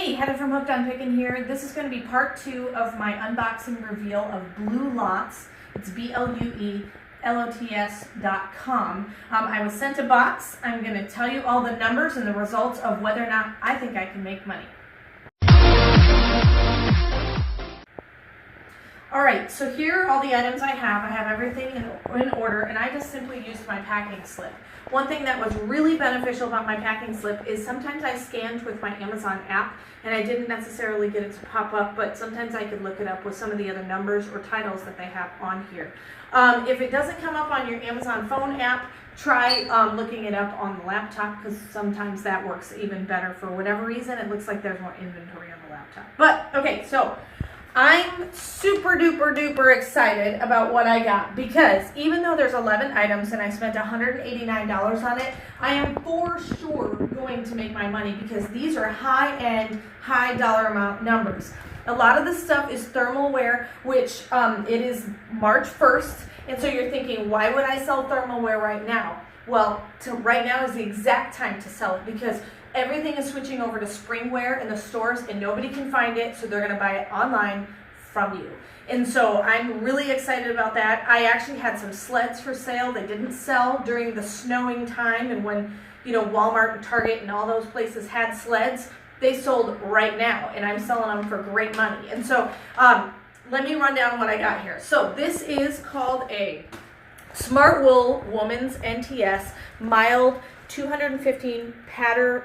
Hey, Heather from Hooked on Pickin' here. This is going to be part 2 of my unboxing reveal of Blue Lots. It's BLUELOTS.com. I was sent a box. I'm going to tell you all the numbers and the results of whether or not I think I can make money. Alright, so here are all the items I have. I have everything in order, and I just simply used my packing slip. One thing that was really beneficial about my packing slip is sometimes I scanned with my Amazon app, and I didn't necessarily get it to pop up, but sometimes I could look it up with some of the other numbers or titles that they have on here. If it doesn't come up on your Amazon phone app, try looking it up on the laptop, because sometimes that works even better. For whatever reason, it looks like there's more inventory on the laptop. But, okay, so I'm super duper duper excited about what I got, because even though there's 11 items and I spent $189 on it, I am for sure going to make my money, because these are high-end, high dollar amount numbers. A lot of this stuff is thermal wear, which it is March 1st, and so you're thinking, why would I sell thermal wear right now? Well, right now is the exact time to sell it, because everything is switching over to spring wear in the stores and nobody can find it, so they're going to buy it online from you. And so I'm really excited about that. I actually had some sleds for sale. They didn't sell during the snowing time, and when, you know, Walmart and Target and all those places had sleds, they sold right now, and I'm selling them for great money. And so let me run down what I got here. So this is called a Smart Wool Woman's NTS Mild 250 pattern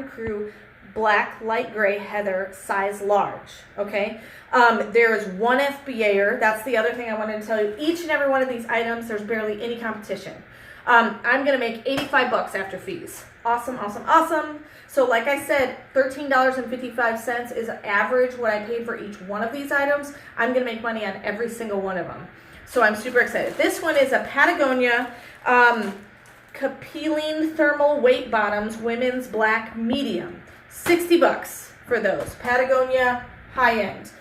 crew black light gray heather size large. Okay, there is one FBA'er. That's the other thing I wanted to tell you. Each and every one of these items, there's barely any competition. I'm gonna make 85 bucks after fees. Awesome, awesome, awesome. So like I said, $13.55 is average what I paid for each one of these items. I'm gonna make money on every single one of them, so I'm super excited. This one is a Patagonia Capilene Thermal Weight Bottoms Women's Black Medium. 60 bucks for those. Patagonia, high end.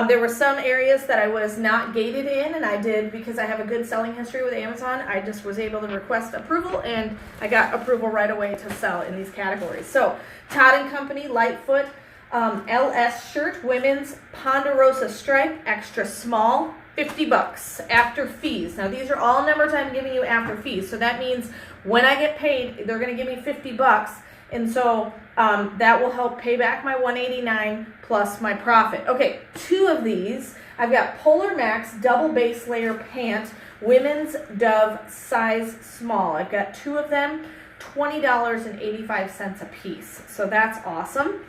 There were some areas that I was not gated in, and I did, because I have a good selling history with Amazon. I just was able to request approval, and I got approval right away to sell in these categories. So Todd & Company Lightfoot LS shirt, women's Ponderosa stripe, extra small, 50 bucks after fees. Now these are all numbers I'm giving you after fees, so that means when I get paid, they're going to give me 50 bucks, and so that will help pay back my $189 plus my profit. Okay, 2 of these. I've got Polar Max double base layer pant, women's Dove size small. I've got 2 of them, $20.85 a piece. So that's awesome.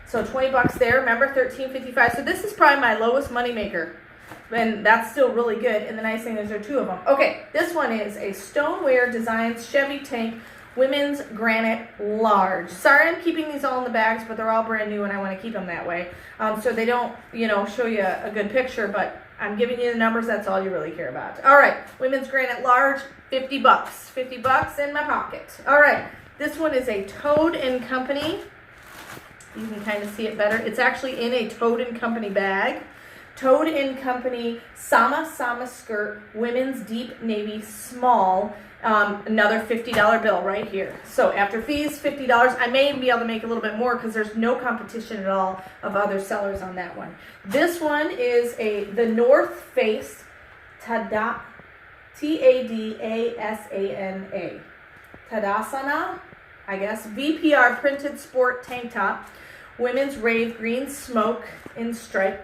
So 20 bucks there. Remember, $13.55. So this is probably my lowest money maker, and that's still really good. And the nice thing is there are 2 of them. Okay, this one is a Stoneware Designs Chevy Tank Women's Granite Large. Sorry I'm keeping these all in the bags, but they're all brand new and I want to keep them that way. So they don't, you know, show you a good picture, but I'm giving you the numbers. That's all you really care about. All right, Women's Granite Large, 50 bucks. 50 bucks in my pocket. All right, this one is a Toad & Company. You can kind of see it better. It's actually in a Toad & Company bag. Toad & Company Sama skirt, women's deep navy small, another $50 bill right here. So after fees, $50. I may be able to make a little bit more because there's no competition at all of other sellers on that one. This one is the North Face Tadasana, Tadasana, I guess, VPR printed sport tank top, women's rave green smoke in stripe.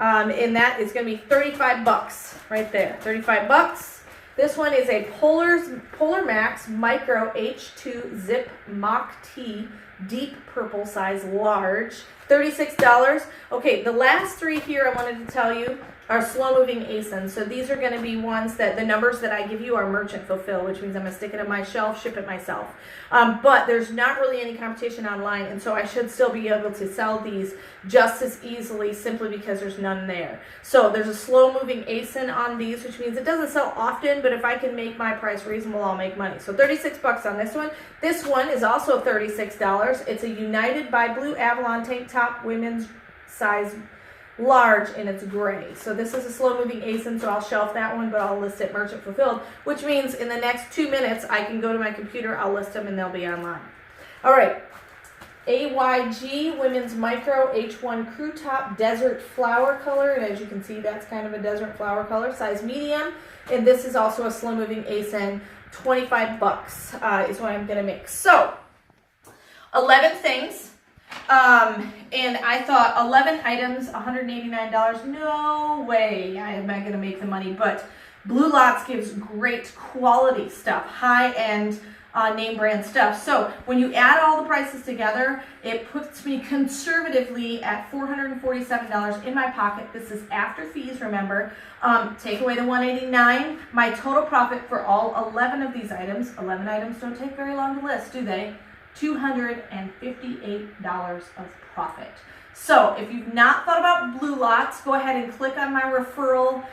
And that is going to be 35 bucks right there. 35 bucks. This one is a Polar Max Micro H2 Zip Mock Tee deep purple size large. $36. Okay, the last 3 here I wanted to tell you are slow-moving ASINs. So these are going to be ones that the numbers that I give you are merchant fulfill, which means I'm going to stick it on my shelf, ship it myself. But there's not really any competition online, and so I should still be able to sell these just as easily simply because there's none there. So there's a slow-moving ASIN on these, which means it doesn't sell often, but if I can make my price reasonable, I'll make money. So 36 bucks on this one. This one is also $36. It's a United by Blue Avalon tank top, women's size large, and it's gray. So this is a slow-moving ASIN, so I'll shelf that one, but I'll list it merchant fulfilled, which means in the next 2 minutes I can go to my computer, I'll list them, and they'll be online. All right, AYG Women's Micro H1 Crew Top Desert Flower Color. And as you can see, that's kind of a desert flower color, size medium. And this is also a slow moving ASIN. 25 bucks is what I'm going to make. So 11 things. And I thought 11 items, $189. No way am I going to make the money. But Blue Lots gives great quality stuff, high-end name brand stuff. So when you add all the prices together, it puts me conservatively at $447 in my pocket. This is after fees, remember. Take away the $189. My total profit for all 11 of these items, 11 items don't take very long to list, do they? $258 of profit. So if you've not thought about Blue Lots, go ahead and click on my referral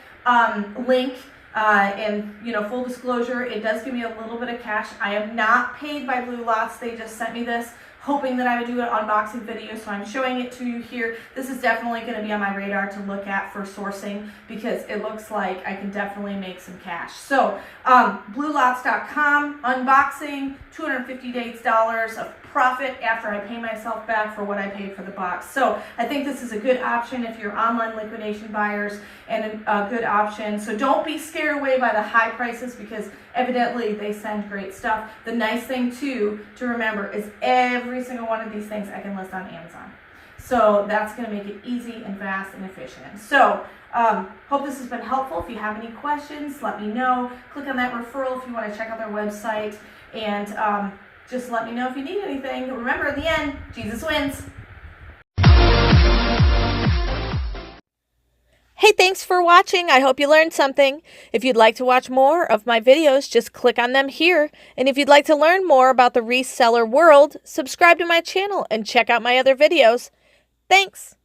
link. And full disclosure, it does give me a little bit of cash. I am not paid by Blue Lots. They just sent me this, hoping that I would do an unboxing video, so I'm showing it to you here. This is definitely going to be on my radar to look at for sourcing, because it looks like I can definitely make some cash. So bluelots.com, unboxing, $258 of profit after I pay myself back for what I paid for the box. So I think this is a good option if you're online liquidation buyers, and a good option. So don't be scared away by the high prices, because evidently they send great stuff. The nice thing too to remember is every single one of these things I can list on Amazon. So that's going to make it easy and fast and efficient. So hope this has been helpful. If you have any questions, let me know. Click on that referral if you want to check out their website, and just let me know if you need anything. Remember, in the end, Jesus wins. Hey, thanks for watching. I hope you learned something. If you'd like to watch more of my videos, just click on them here. And if you'd like to learn more about the reseller world, subscribe to my channel and check out my other videos. Thanks.